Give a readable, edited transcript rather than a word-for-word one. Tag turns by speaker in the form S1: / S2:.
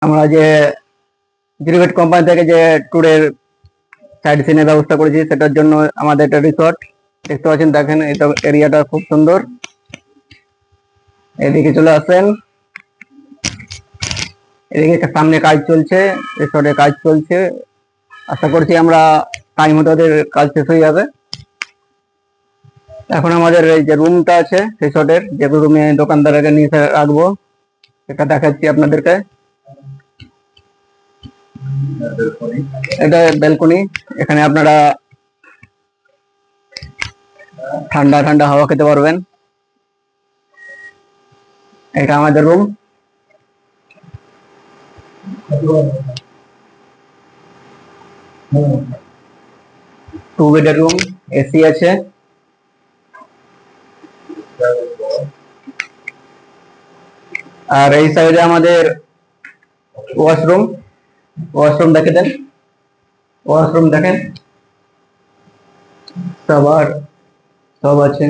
S1: আমরা যে জিরোভেট কোম্পানি থেকে যে ট্যুরের সাইড সিনের ব্যবস্থা করেছি, সেটার জন্য আমাদের একটা রিসর্ট দেখতে পাচ্ছেন। দেখেন এটা এরিয়াটা খুব সুন্দর। এদিকে চলে আসেন, এদিকে সামনে কাজ চলছে, রিসর্টের কাজ চলছে। আশা করছি আমরা টাইম মতো ওদের কাজ শেষ হয়ে যাবে। এখন আমাদের এই যে রুমটা আছে রিসর্টের, যে রুমে দোকানদারকে নিয়ে রাখবো, সেটা দেখাচ্ছি আপনাদেরকে। এটা ব্যালকনি, এখানে আপনারা ঠান্ডা ঠান্ডা হাওয়া খেতে পারবেন। এটা আমাদের রুম। 2 বেডের রুম, এসি আছে। আর এই সাইডে আমাদের ওয়াশরুম। ওয়াশরুম দেখে দেন, ওয়াশরুম দেখেন, সব আছে।